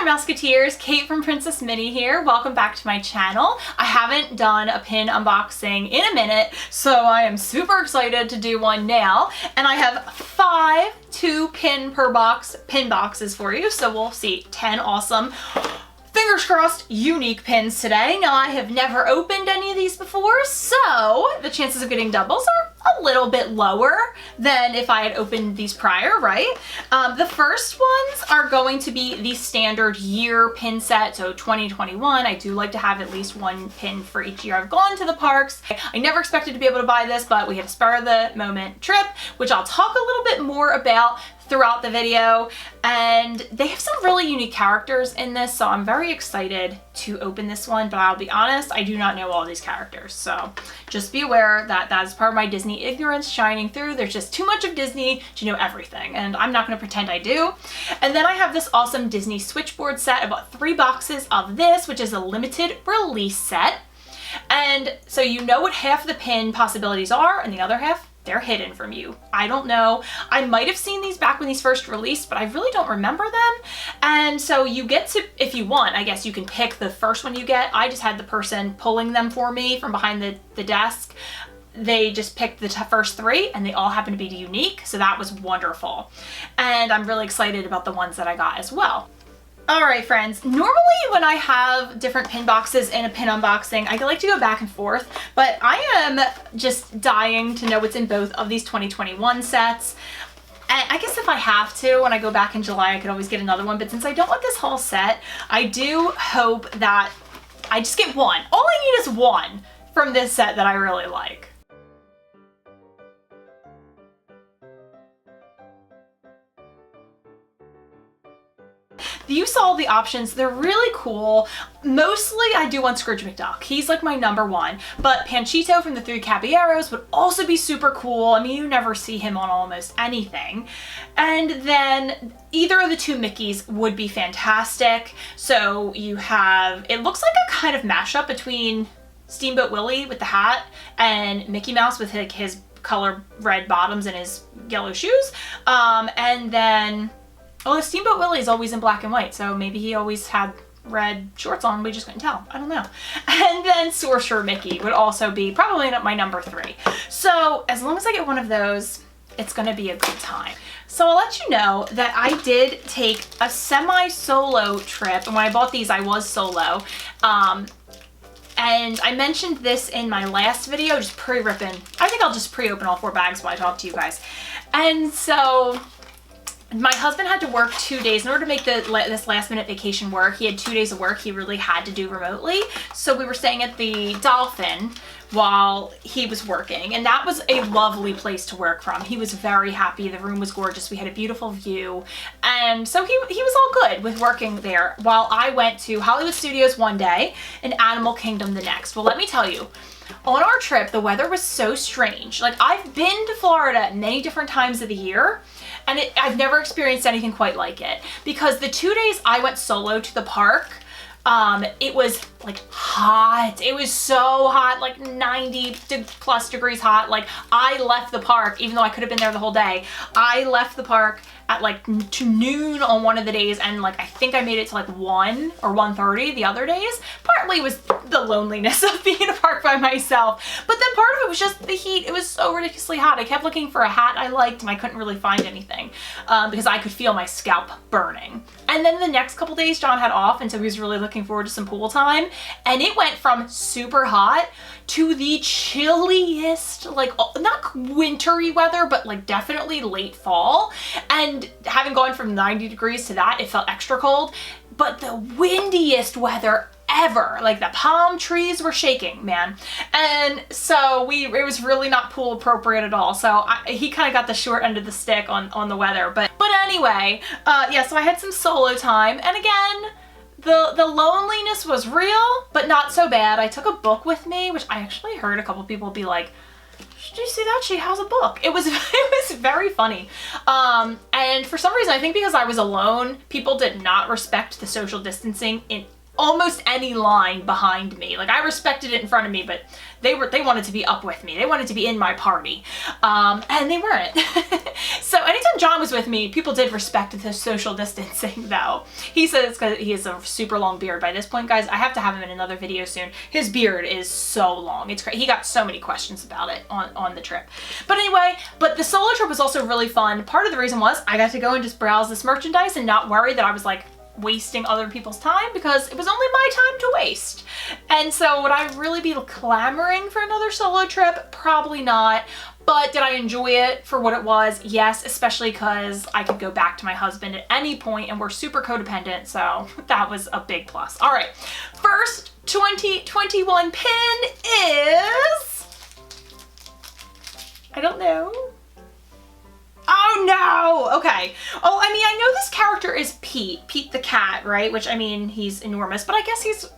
Mouseketeers, Kate from PrincessMinnie here. Welcome back to my channel. I haven't done a pin unboxing in a minute, so I am super excited to do one now. And I have 5 2-pin per box pin boxes for you, so we'll see 10 awesome, fingers crossed, unique pins today. Now, I have never opened any of these before, so the chances of getting doubles are a little bit lower than if I had opened these prior, right? The first ones are going to be the standard year pin set, so 2021. I do like to have at least one pin for each year I've gone to the parks. I never expected to be able to buy this, but we had a spur of the moment trip, which I'll talk a little bit more about throughout the video, and they have some really unique characters in this, so I'm very excited to open this one, but I'll be honest, I do not know all these characters, so just be aware that that is part of my Disney ignorance shining through. There's just too much of Disney to know everything, and I'm not going to pretend I do. And then I have this awesome Disney Switchboard set. I bought 3 boxes of this, which is a limited release set, and so you know what half of the pin possibilities are, and the other half, they're hidden from you. I don't know. I might have seen these back when these first released, but I really don't remember them. And so you get to, if you want, I guess you can pick the first one you get. I just had the person pulling them for me from behind the desk. They just picked the first 3 and they all happen to be unique. So that was wonderful. And I'm really excited about the ones that I got as well. All right, friends, normally when I have different pin boxes in a pin unboxing, I like to go back and forth, but I am just dying to know what's in both of these 2021 sets. And I guess if I have to, when I go back in July, I could always get another one, but since I don't want this whole set, I do hope that I just get one. All I need is one from this set that I really like. You saw the options. They're really cool. Mostly I do want Scrooge McDuck. He's like my #1, but Panchito from the 3 Caballeros would also be super cool. I mean, you never see him on almost anything. And then either of the 2 Mickeys would be fantastic. So you have, it looks like a kind of mashup between Steamboat Willie with the hat and Mickey Mouse with like his color red bottoms and his yellow shoes. And then, well, Steamboat Willie is always in black and white, so maybe he always had red shorts on, we just couldn't tell. I don't know. And then Sorcerer Mickey would also be probably my #3. So as long as I get one of those, it's gonna be a good time. So I'll let you know that I did take a semi-solo trip, and when I bought these, I was solo. And I mentioned this in my last video, just pre-ripping. I think I'll just pre-open all 4 bags while I talk to you guys. And so my husband had to work 2 days in order to make this last minute vacation work. He had 2 days of work he really had to do remotely. So we were staying at the Dolphin while he was working, and that was a lovely place to work from. He was very happy. The room was gorgeous. We had a beautiful view. And so he was all good with working there while I went to Hollywood Studios one day and Animal Kingdom the next. Well, let me tell you, on our trip, the weather was so strange. Like, I've been to Florida many different times of the year, and I've never experienced anything quite like it, because the 2 days I went solo to the park, it was like hot. It was so hot, like 90+ degrees hot. Like, I left the park, even though I could have been there the whole day, I left the park at like to noon on one of the days, and like I think I made it to like 1 or 1:30 the other days. Partly was the loneliness of being in a park by myself, but then part of it was just the heat. It was so ridiculously hot. I kept looking for a hat I liked and I couldn't really find anything because I could feel my scalp burning. And then the next couple days John had off, and so he was really looking forward to some pool time, and it went from super hot to the chilliest, like not wintry weather, but like definitely late fall. And having gone from 90 degrees to that, it felt extra cold, but the windiest weather ever. Like, the palm trees were shaking, man. And so it was really not pool appropriate at all. So he kind of got the short end of the stick on the weather. But anyway, yeah, so I had some solo time, and again, the loneliness was real, but not so bad. I took a book with me, which I actually heard a couple people be like, "Did you see that? She has a book." It was very funny. And for some reason, I think because I was alone, people did not respect the social distancing almost any line behind me. Like I respected it in front of me, but they wanted to be up with me. They wanted to be in my party. And they weren't. So anytime John was with me, people did respect the social distancing though. He says because he has a super long beard. By this point, guys, I have to have him in another video soon. His beard is so long. It's crazy. He got so many questions about it on the trip. But anyway, but the solo trip was also really fun. Part of the reason was I got to go and just browse this merchandise and not worry that I was like wasting other people's time, because it was only my time to waste. And so would I really be clamoring for another solo trip? Probably not. But did I enjoy it for what it was? Yes, especially because I could go back to my husband at any point and we're super codependent, so that was a big plus. All right, first 2021 pin is, I don't know. Oh no! Okay. Oh, I mean, I know this character is Pete the cat, right? Which, I mean, he's enormous, but I guess he's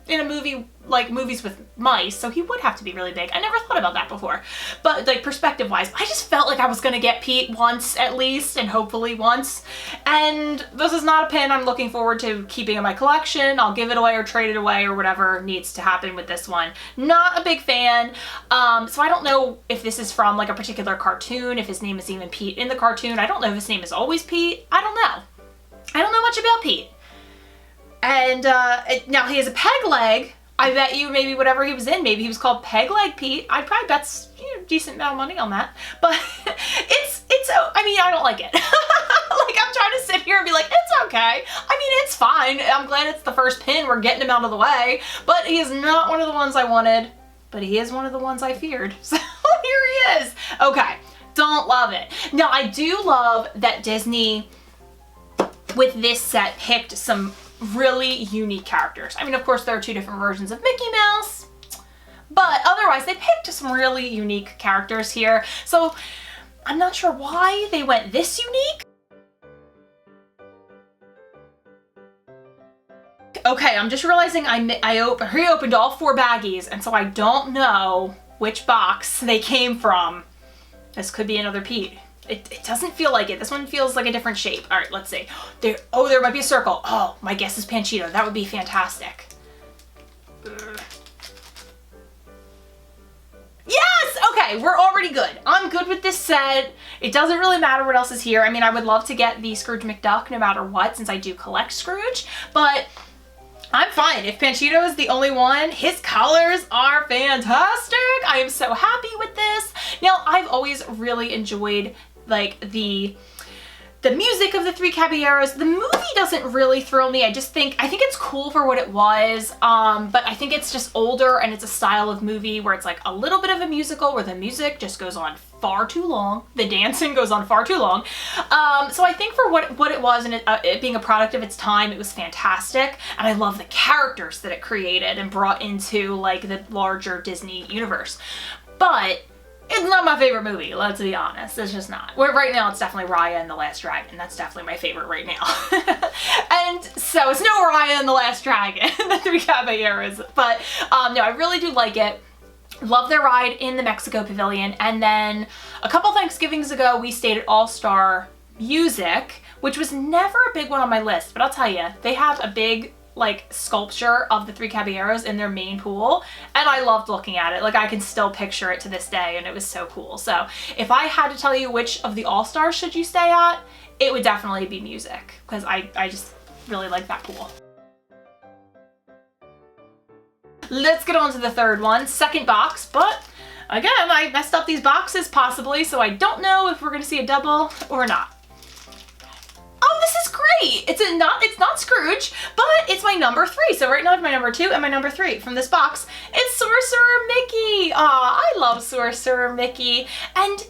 in a movie, like movies with mice, so he would have to be really big. I never thought about that before. But like perspective wise, I just felt like I was gonna get Pete once at least, and hopefully once. And this is not a pin I'm looking forward to keeping in my collection. I'll give it away or trade it away or whatever needs to happen with this one. Not a big fan. So I don't know if this is from like a particular cartoon, if his name is even Pete in the cartoon. I don't know if his name is always Pete. I don't know. I don't know much about Pete. And now he has a peg leg. I bet you maybe whatever he was in, maybe he was called Peg Leg Pete. I'd probably bet a decent amount of money on that. But I mean, I don't like it. Like I'm trying to sit here and be like, it's okay. I mean, it's fine. I'm glad it's the first pin. We're getting him out of the way. But he is not one of the ones I wanted, but he is one of the ones I feared. So here he is. Okay, don't love it. Now I do love that Disney with this set picked some really unique characters. I mean, of course, there are two different versions of Mickey Mouse, but otherwise they picked some really unique characters here. So I'm not sure why they went this unique. Okay, I'm just realizing I reopened all 4 baggies, and so I don't know which box they came from. This could be another Pete. It doesn't feel like it. This one feels like a different shape. All right, let's see. There might be a circle. Oh, my guess is Panchito. That would be fantastic. Yes! Okay, we're already good. I'm good with this set. It doesn't really matter what else is here. I mean, I would love to get the Scrooge McDuck no matter what, since I do collect Scrooge, but I'm fine. If Panchito is the only one, his colors are fantastic. I am so happy with this. Now, I've always really enjoyed like the music of the Three Caballeros. The movie doesn't really thrill me. I think it's cool for what it was, but I think it's just older and it's a style of movie where it's like a little bit of a musical where the music just goes on far too long. The dancing goes on far too long. So I think for what it was and it being a product of its time, it was fantastic. And I love the characters that it created and brought into like the larger Disney universe. But it's not my favorite movie, let's be honest. It's just not. Well, right now it's definitely Raya and the Last Dragon. That's definitely my favorite right now. And so it's no Raya and the Last Dragon, the Three Caballeros. But no, I really do like it. Love their ride in the Mexico Pavilion. And then a couple Thanksgivings ago, we stayed at All-Star Music, which was never a big one on my list. But I'll tell you, they have a big like sculpture of the Three Caballeros in their main pool, and I loved looking at it. Like I can still picture it to this day, and it was so cool. So if I had to tell you which of the All-Stars should you stay at, it would definitely be Music, because I just really like that pool. Let's get on to the third one, second box, but again, I messed up these boxes possibly, so I don't know if we're gonna see a double or not. Oh, this is great. It's not Scrooge, but it's my number 3. So right now I have my number 2 and my number 3 from this box. It's Sorcerer Mickey. Aw, I love Sorcerer Mickey. And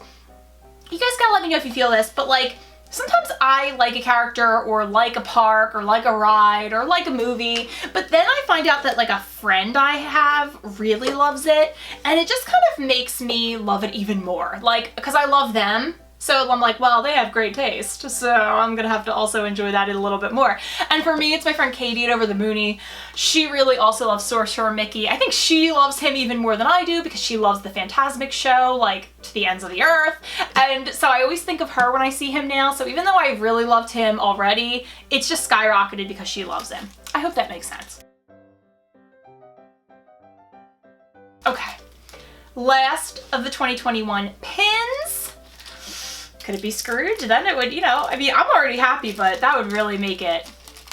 you guys gotta let me know if you feel this, but like sometimes I like a character or like a park or like a ride or like a movie, but then I find out that like a friend I have really loves it, and it just kind of makes me love it even more. Like, because I love them, So I'm like, well, they have great taste, so I'm gonna have to also enjoy that a little bit more. And for me, it's my friend Katie at Over the Mooney. She really also loves Sorcerer Mickey. I think she loves him even more than I do because she loves the Phantasmic show, like, to the ends of the earth. And so I always think of her when I see him now. So even though I really loved him already, it's just skyrocketed because she loves him. I hope that makes sense. Okay, last of the 2021 pins. Could it be Scrooge? Then it would, you know, I mean, I'm already happy, but that would really make it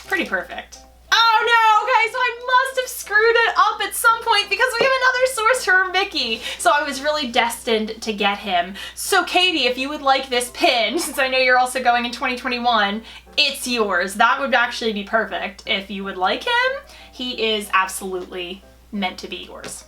pretty perfect. Oh no, okay, so I must have screwed it up at some point because we have another Sorcerer Mickey. So I was really destined to get him. So Katie, if you would like this pin, since I know you're also going in 2021, it's yours. That would actually be perfect if you would like him. He is absolutely meant to be yours.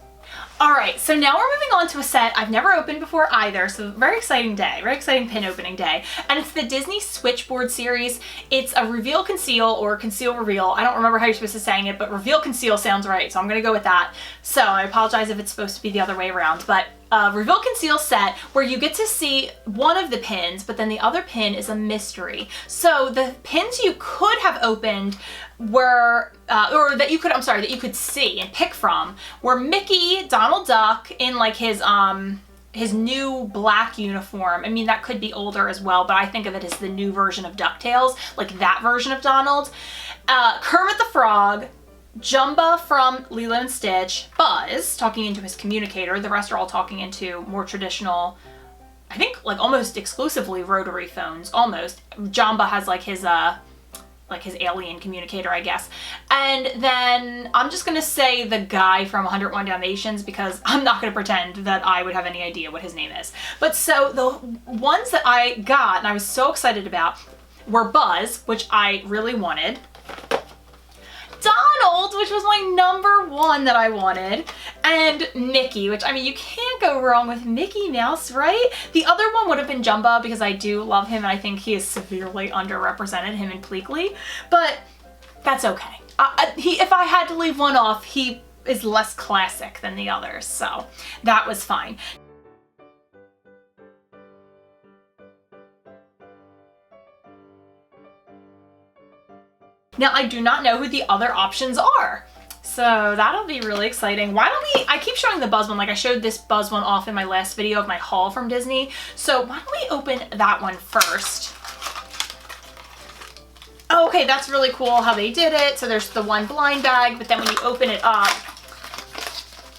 All right, so now we're moving on to a set I've never opened before either, so very exciting day, very exciting pin opening day. And it's the Disney Switchboard series. It's a Reveal Conceal or Conceal Reveal. I don't remember how you're supposed to say it, but Reveal Conceal sounds right, so I'm gonna go with that. So I apologize if it's supposed to be the other way around, but Reveal Conceal set where you get to see one of the pins, but then the other pin is a mystery. So the pins you could have opened were, or that you could, I'm sorry, that you could see and pick from were Mickey, Donald Duck in like his new black uniform. I mean, that could be older as well, but I think of it as the new version of DuckTales, like that version of Donald. Kermit the Frog, Jumba from Lilo and Stitch, Buzz talking into his communicator. The rest are all talking into more traditional, I think like almost exclusively rotary phones, almost. Jumba has like his alien communicator, I guess. And then I'm just gonna say the guy from 101 Dalmatians because I'm not gonna pretend that I would have any idea what his name is. But so the ones that I got and I was so excited about were Buzz, which I really wanted, Donald, which was my #1 that I wanted, and Mickey, which, I mean, you can't go wrong with Mickey Mouse, right? The other one would have been Jumba because I do love him and I think he is severely underrepresented, him and Pleakley, but that's okay. If I had to leave one off, he is less classic than the others, so that was fine. Now, I do not know who the other options are, so that'll be really exciting. Why don't we, I keep showing the Buzz one, like I showed this Buzz one off in my last video of my haul from Disney, so why don't we open that one first? Oh, okay, that's really cool how they did it. So there's the one blind bag, but then when you open it up,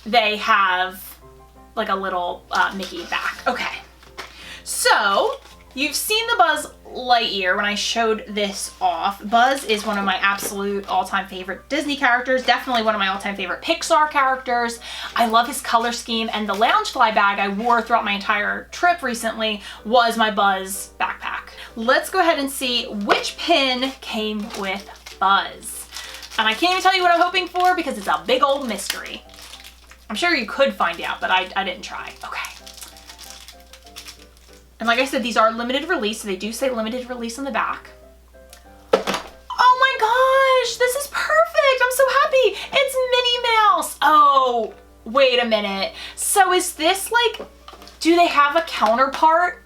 they have like a little Mickey back. Okay, so you've seen the Buzz Lightyear when I showed this off. Buzz is one of my absolute all-time favorite Disney characters, definitely one of my all-time favorite Pixar characters. I love his color scheme, and the Loungefly bag I wore throughout my entire trip recently was my Buzz backpack. Let's go ahead and see which pin came with Buzz. And I can't even tell you what I'm hoping for because it's a big old mystery. I'm sure you could find out, but I didn't try. Okay. And like I said, these are limited release, so they do say limited release on the back. Oh my gosh, this is perfect. I'm so happy. It's Minnie Mouse. Oh, wait a minute. So is this like, do they have a counterpart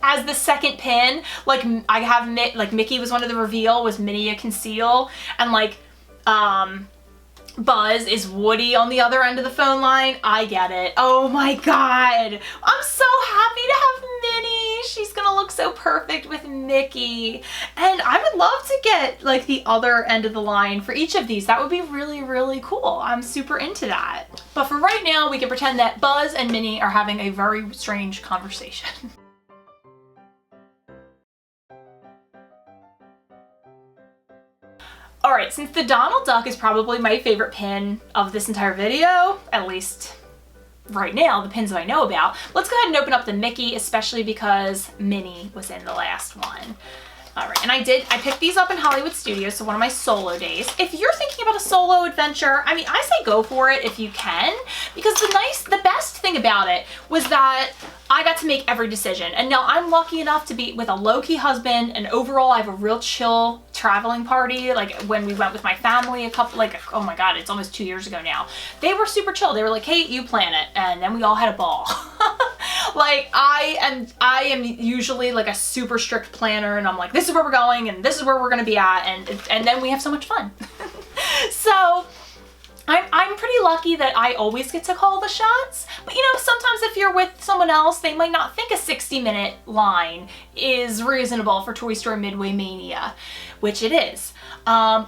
as the second pin? Like I have, like Mickey was one of the reveal, was Minnie a Conceal, and like, Buzz is Woody on the other end of the phone line. I get it. Oh my God. I'm so happy to have Minnie. She's gonna look so perfect with Mickey. And I would love to get like the other end of the line for each of these. That would be really, really cool. I'm super into that. But for right now, we can pretend that Buzz and Minnie are having a very strange conversation. All right, since the Donald Duck is probably my favorite pin of this entire video, at least right now, the pins that I know about, let's go ahead and open up the Mickey, especially because Minnie was in the last one. All right, and I picked these up in Hollywood Studios, so one of my solo days. If you're thinking about a solo adventure, I mean, I say go for it if you can, because the best thing about it was that I got to make every decision. And now I'm lucky enough to be with a low-key husband, and overall I have a real chill traveling party. Like when we went with my family oh my God, it's almost 2 years ago now. They were super chill. They were like, hey, you plan it. And then we all had a ball. Like I am usually like a super strict planner, and I'm like, this is where we're going and this is where we're gonna be at, and then we have so much fun. So I'm pretty lucky that I always get to call the shots, but you know, sometimes if you're with someone else, they might not think a 60-minute line is reasonable for Toy Story Midway Mania, which it is. But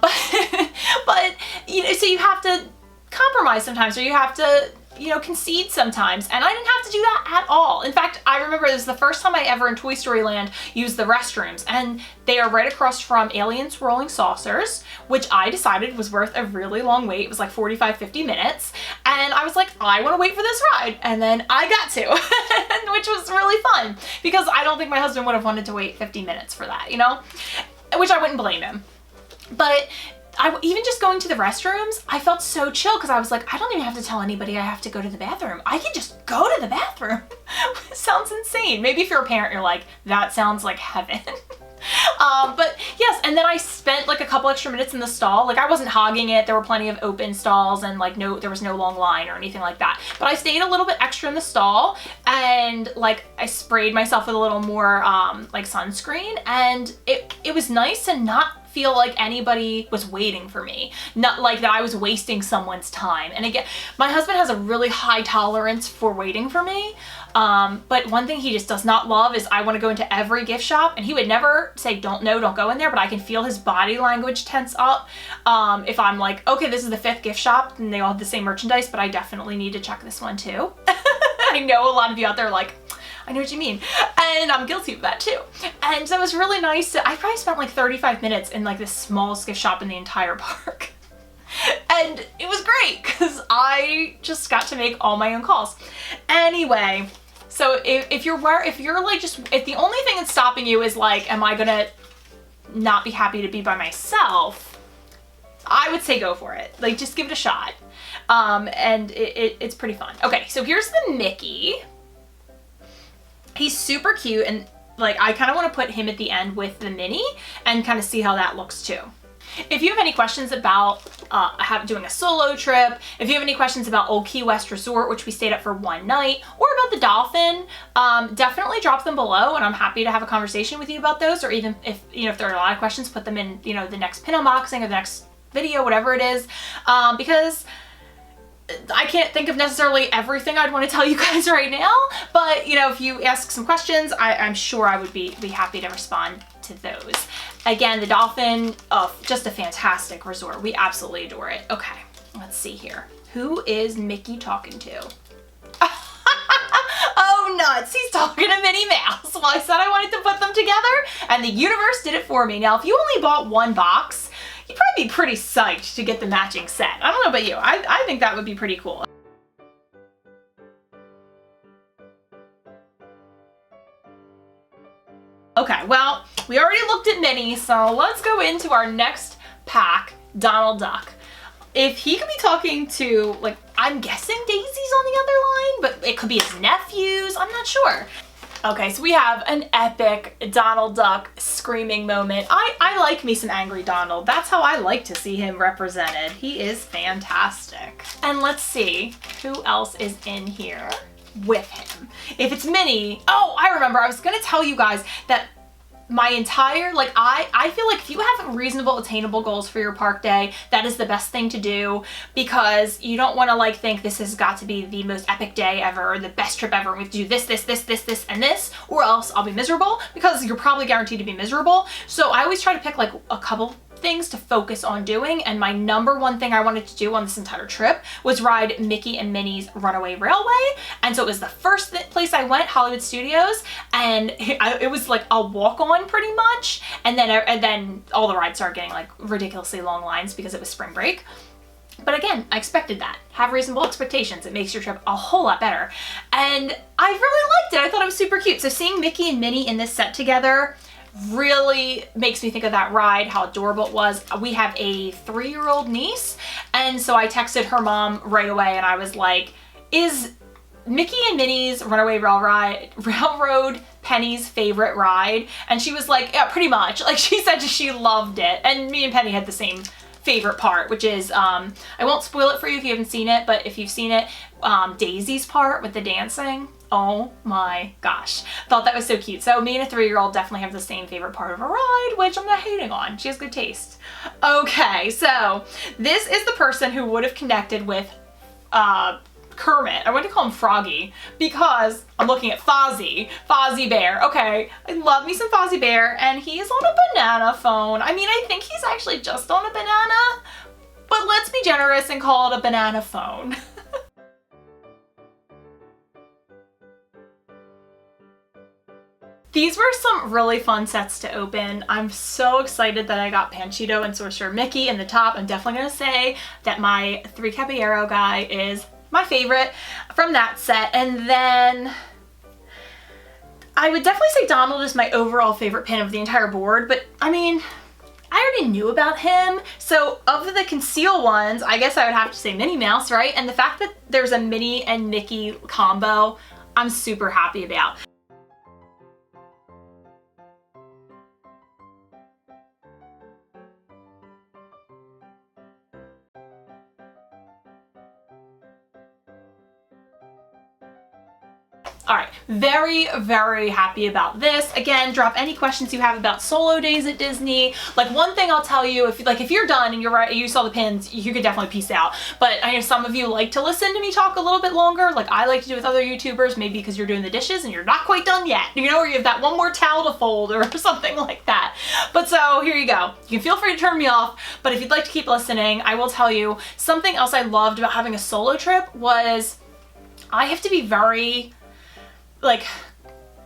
you know, so you have to compromise sometimes, or you have to, you know, concede sometimes, and I didn't have to do that at all. In fact, I remember this is the first time I ever in Toy Story Land used the restrooms, and they are right across from Alien Swirling Saucers, which I decided was worth a really long wait. It was like 45-50 minutes, and I was like, I want to wait for this ride, and then I got to, which was really fun, because I don't think my husband would have wanted to wait 50 minutes for that, you know, which I wouldn't blame him. But even just going to the restrooms, I felt so chill, because I was like, I don't even have to tell anybody I have to go to the bathroom. I can just go to the bathroom. Sounds insane. Maybe if you're a parent, you're like, that sounds like heaven. But yes, and then I spent like a couple extra minutes in the stall. Like I wasn't hogging it. There were plenty of open stalls, and like there was no long line or anything like that. But I stayed a little bit extra in the stall, and like I sprayed myself with a little more like sunscreen, and it was nice to not feel like anybody was waiting for me, not like that I was wasting someone's time. And again, my husband has a really high tolerance for waiting for me, but one thing he just does not love is I want to go into every gift shop, and he would never say don't go in there, but I can feel his body language tense up if I'm like, okay, this is the 5th gift shop and they all have the same merchandise, but I definitely need to check this one too. I know a lot of you out there are like, I know what you mean. And I'm guilty of that too. And so it was really nice I probably spent like 35 minutes in like the smallest gift shop in the entire park. And it was great, because I just got to make all my own calls. Anyway, so if you're like if the only thing that's stopping you is like, am I gonna not be happy to be by myself? I would say go for it. Like just give it a shot. And it's pretty fun. Okay, so here's the Mickey. He's super cute, and like I kind of want to put him at the end with the Minnie and kind of see how that looks too. If you have any questions about doing a solo trip, if you have any questions about Old Key West Resort, which we stayed at for one night, or about the dolphin, definitely drop them below, and I'm happy to have a conversation with you about those. Or even if if there are a lot of questions, put them in the next pin unboxing or the next video, whatever it is, because I can't think of necessarily everything I'd want to tell you guys right now, but if you ask some questions, I'm sure I would be happy to respond to those. Again, the dolphin, just a fantastic resort. We absolutely adore it. Okay, let's see here. Who is Mickey talking to? Oh nuts, he's talking to Minnie Mouse. Well, I said I wanted to put them together, and the universe did it for me. Now, if you only bought one box, you'd probably be pretty psyched to get the matching set. I don't know about you. I think that would be pretty cool. Okay, well, we already looked at Minnie, so let's go into our next pack, Donald Duck. If he could be talking to, like, I'm guessing Daisy's on the other line, but it could be his nephews, I'm not sure. Okay, so we have an epic Donald Duck screaming moment. I like me some angry Donald. That's how I like to see him represented. He is fantastic. And let's see who else is in here with him. If it's Minnie, oh, I remember, I was gonna tell you guys that my entire, like, I feel like if you have reasonable attainable goals for your park day, that is the best thing to do, because you don't want to like think this has got to be the most epic day ever or the best trip ever. We have to do this, and this, or else I'll be miserable, because you're probably guaranteed to be miserable. So I always try to pick like a couple things to focus on doing, and my number one thing I wanted to do on this entire trip was ride Mickey and Minnie's Runaway Railway. And so it was the first place I went, Hollywood Studios, and it was like a walk-on pretty much, and then all the rides started getting like ridiculously long lines because it was spring break. But again, I expected that. Have reasonable expectations. It makes your trip a whole lot better. And I really liked it. I thought it was super cute. So seeing Mickey and Minnie in this set together really makes me think of that ride, how adorable it was. We have a 3-year-old niece, and so I texted her mom right away, and I was like, is Mickey and Minnie's Runaway Railroad Penny's favorite ride? And she was like, yeah, pretty much. Like, she said she loved it, and me and Penny had the same favorite part, which is, I won't spoil it for you if you haven't seen it, but if you've seen it, Daisy's part with the dancing. Oh my gosh. Thought that was so cute. So me and a 3-year-old definitely have the same favorite part of a ride, which I'm not hating on. She has good taste. Okay, so this is the person who would have connected with Kermit. I want to call him Froggy because I'm looking at Fozzie Bear. Okay, I love me some Fozzie Bear, and he's on a banana phone. I mean, I think he's actually just on a banana, but let's be generous and call it a banana phone. These were some really fun sets to open. I'm so excited that I got Panchito and Sorcerer Mickey in the top. I'm definitely gonna say that my 3 Caballero guy is my favorite from that set. And then I would definitely say Donald is my overall favorite pin of the entire board, but I mean, I already knew about him. So of the Conceal ones, I guess I would have to say Minnie Mouse, right? And the fact that there's a Minnie and Mickey combo, I'm super happy about. All right, very, very happy about this. Again, drop any questions you have about solo days at Disney. Like, one thing I'll tell you, if you're done and you saw the pins, you could definitely peace out. But I know some of you like to listen to me talk a little bit longer, like I like to do with other YouTubers, maybe because you're doing the dishes and you're not quite done yet, you know, or you have that one more towel to fold or something like that. But so here you go. You can feel free to turn me off, but if you'd like to keep listening, I will tell you something else I loved about having a solo trip was I have to be very, like,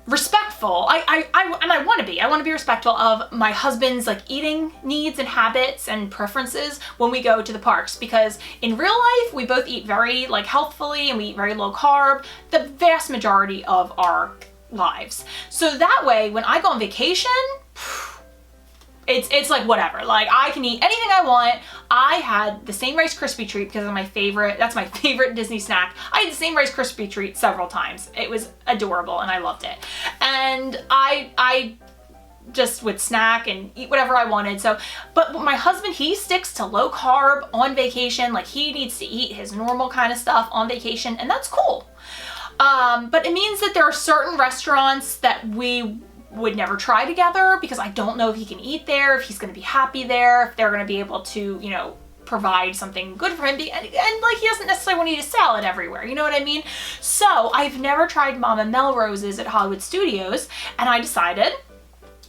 respectful. I want to be. I want to be respectful of my husband's like eating needs and habits and preferences when we go to the parks, because in real life we both eat very like healthfully and we eat very low carb the vast majority of our lives. So that way when I go on vacation, it's like whatever. Like, I can eat anything I want. I had the same Rice Krispie treat because of my favorite, that's my favorite Disney snack. I had the same Rice Krispie treat several times. It was adorable and I loved it. And I just would snack and eat whatever I wanted. So, but my husband, he sticks to low carb on vacation. Like, he needs to eat his normal kind of stuff on vacation, and that's cool. But it means that there are certain restaurants that we would never try together because I don't know if he can eat there, if he's going to be happy there, if they're going to be able to, you know, provide something good for him. And like, he doesn't necessarily want to eat a salad everywhere, you know what I mean? So I've never tried Mama Melrose's at Hollywood Studios, and I decided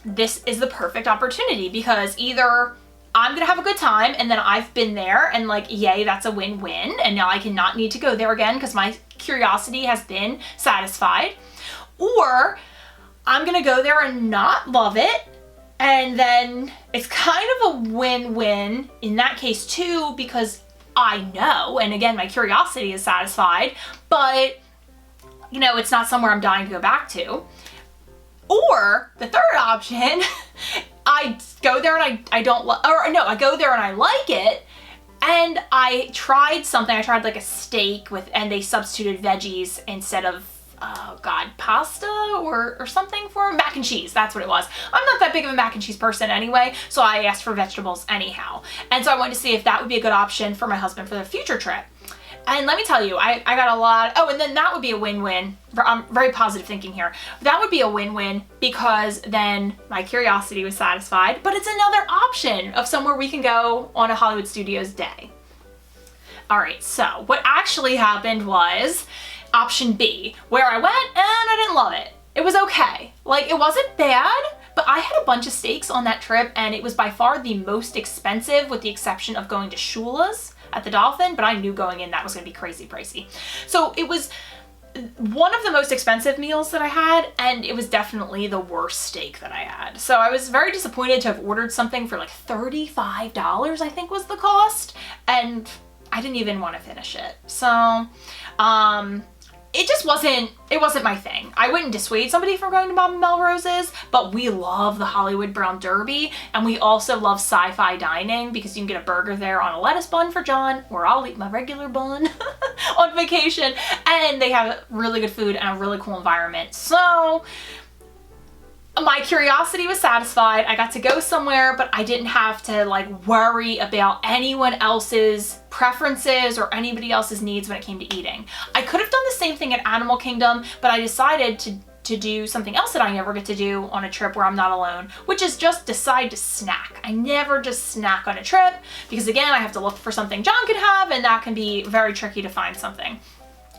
this is the perfect opportunity because either I'm gonna have a good time and then I've been there and like, yay, that's a win-win, and now I cannot need to go there again because my curiosity has been satisfied, or I'm gonna go there and not love it, and then it's kind of a win-win in that case too, because I know, and again, my curiosity is satisfied, but you know, it's not somewhere I'm dying to go back to. Or the third option, I go there and I don't I go there and I like it, and I tried something. I tried like a steak and they substituted veggies instead of oh god, pasta or something for mac and cheese. That's what it was. I'm not that big of a mac and cheese person anyway, so I asked for vegetables anyhow. And so I wanted to see if that would be a good option for my husband for the future trip. And let me tell you, I got a lot. Oh, and then that would be a win-win. I'm very positive thinking here. That would be a win-win because then my curiosity was satisfied, but it's another option of somewhere we can go on a Hollywood Studios day. All right, so what actually happened was option B, where I went and I didn't love it. It was okay. Like, it wasn't bad, but I had a bunch of steaks on that trip and it was by far the most expensive with the exception of going to Shula's at the Dolphin, but I knew going in that was gonna be crazy pricey. So it was one of the most expensive meals that I had, and it was definitely the worst steak that I had. So I was very disappointed to have ordered something for like $35, I think was the cost, and I didn't even want to finish it. So it just wasn't my thing. I wouldn't dissuade somebody from going to Mama Melrose's, but we love the Hollywood Brown Derby, and we also love sci-fi dining because you can get a burger there on a lettuce bun for John, or I'll eat my regular bun on vacation, and they have really good food and a really cool environment. So my curiosity was satisfied. I got to go somewhere, but I didn't have to like worry about anyone else's preferences or anybody else's needs when it came to eating. I could have done the same thing at Animal Kingdom, but I decided to do something else that I never get to do on a trip where I'm not alone, which is just decide to snack. I never just snack on a trip because again, I have to look for something John can have and that can be very tricky to find something.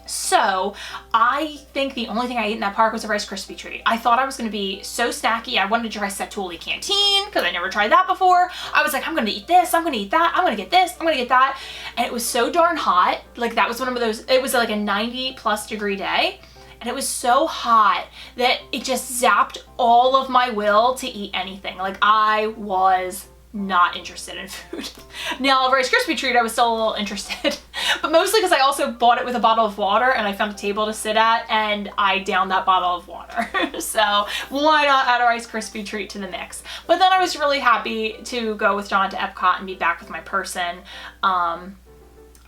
So I think the only thing I ate in that park was a Rice Krispie treat. I thought I was gonna be so snacky. I wanted to try Satuli Canteen because I never tried that before. I was like, I'm gonna eat this, I'm gonna eat that, I'm gonna get this, I'm gonna get that. And it was so darn hot. Like that was one of those, it was like a 90+ degree day. And it was so hot that it just zapped all of my will to eat anything. Like I was not interested in food. Now, a Rice Krispie treat, I was still a little interested, but mostly because I also bought it with a bottle of water and I found a table to sit at and I downed that bottle of water. So why not add a Rice Krispie treat to the mix? But then I was really happy to go with John to Epcot and be back with my person.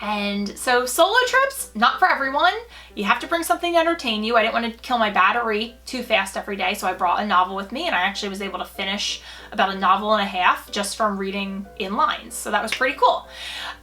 And so solo trips, not for everyone. You have to bring something to entertain you. I didn't want to kill my battery too fast every day, so I brought a novel with me and I actually was able to finish about a novel and a half just from reading in lines. So that was pretty cool.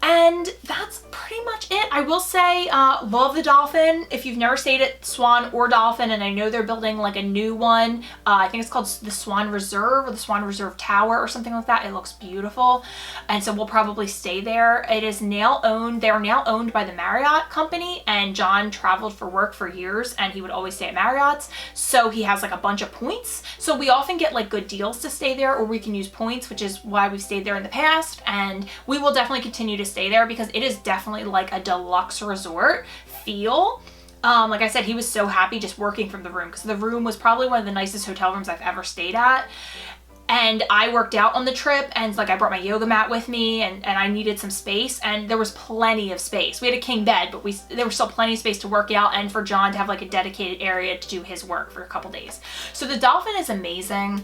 And that's pretty much it. I will say, love the Dolphin. If you've never stayed at Swan or Dolphin, and I know they're building like a new one, I think it's called the Swan Reserve or the Swan Reserve Tower or something like that. It looks beautiful. And so we'll probably stay there. It is now owned, they're now owned by the Marriott company, and John traveled for work for years and he would always stay at Marriott's. So he has like a bunch of points. So we often get like good deals to stay there, or we can use points, which is why we've stayed there in the past. And we will definitely continue to stay there because it is definitely like a deluxe resort feel. Like I said, he was so happy just working from the room because the room was probably one of the nicest hotel rooms I've ever stayed at. And I worked out on the trip and like I brought my yoga mat with me and I needed some space, and there was plenty of space. We had a king bed, but there was still plenty of space to work out and for John to have like a dedicated area to do his work for a couple days. So the Dolphin is amazing.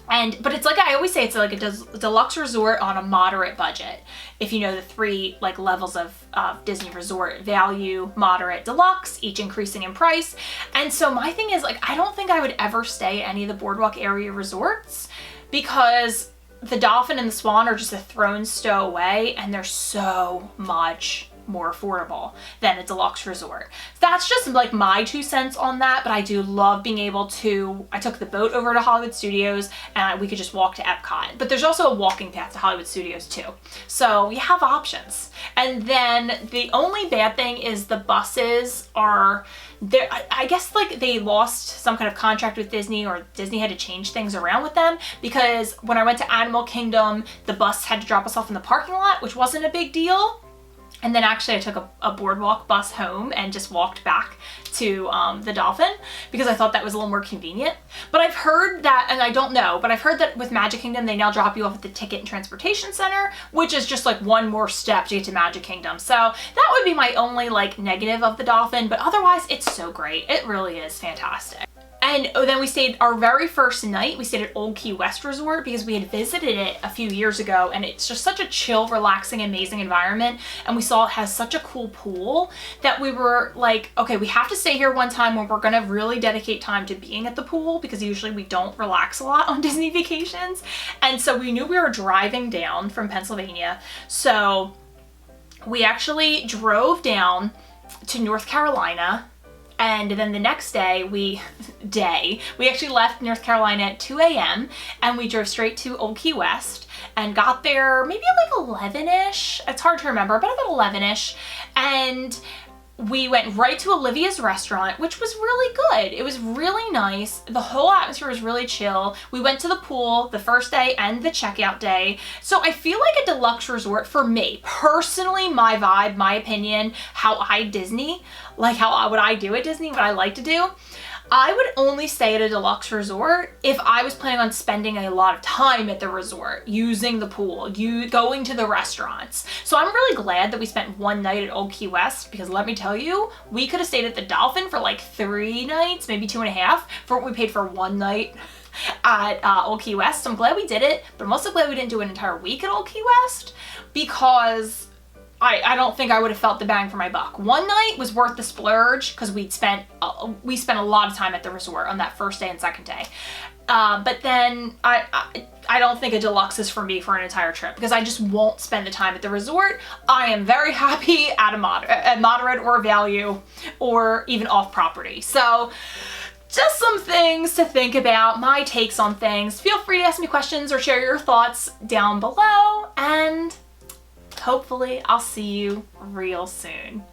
But it's like I always say, it's like a deluxe resort on a moderate budget. If you know the three like levels of Disney resort: value, moderate, deluxe, each increasing in price. And so my thing is like, I don't think I would ever stay at any of the Boardwalk area resorts because the Dolphin and the Swan are just a throne's stow away and they're so much more affordable than a deluxe resort. That's just like my 2 cents on that, but I do love being able to, I took the boat over to Hollywood Studios and we could just walk to Epcot, but there's also a walking path to Hollywood Studios too. So you have options. And then the only bad thing is the buses are there. I guess like they lost some kind of contract with Disney, or Disney had to change things around with them, because when I went to Animal Kingdom, the bus had to drop us off in the parking lot, which wasn't a big deal. And then actually I took a Boardwalk bus home and just walked back to the Dolphin because I thought that was a little more convenient. But I've heard that, and I don't know, but I've heard that with Magic Kingdom, they now drop you off at the Ticket and Transportation Center, which is just like one more step to get to Magic Kingdom. So that would be my only like negative of the Dolphin, but otherwise it's so great. It really is fantastic. And then we stayed our very first night, we stayed at Old Key West Resort because we had visited it a few years ago, and it's just such a chill, relaxing, amazing environment. And we saw it has such a cool pool that we were like, okay, we have to stay here one time when we're gonna really dedicate time to being at the pool, because usually we don't relax a lot on Disney vacations. And so we knew we were driving down from Pennsylvania. So we actually drove down to North Carolina. And then the next day, we actually left North Carolina at 2 a.m. and we drove straight to Old Key West and got there maybe at like 11-ish. It's hard to remember, but about 11-ish. And we went right to Olivia's restaurant, which was really good. It was really nice. The whole atmosphere was really chill. We went to the pool the first day and the checkout day. So I feel like a deluxe resort for me. Personally, my vibe, my opinion, how I Disney, like how would I do at Disney, what I like to do. I would only stay at a deluxe resort if I was planning on spending a lot of time at the resort, using the pool, going to the restaurants. So I'm really glad that we spent one night at Old Key West, because let me tell you, we could have stayed at the Dolphin for like 3 nights, maybe 2.5, for what we paid for one night at Old Key West. So I'm glad we did it, but I'm also glad we didn't do an entire week at Old Key West, because I don't think I would have felt the bang for my buck. One night was worth the splurge because we spent a lot of time at the resort on that first day and second day. But then I don't think a deluxe is for me for an entire trip because I just won't spend the time at the resort. I am very happy at a moderate or value or even off property. So just some things to think about, my takes on things. Feel free to ask me questions or share your thoughts down below, and hopefully I'll see you real soon.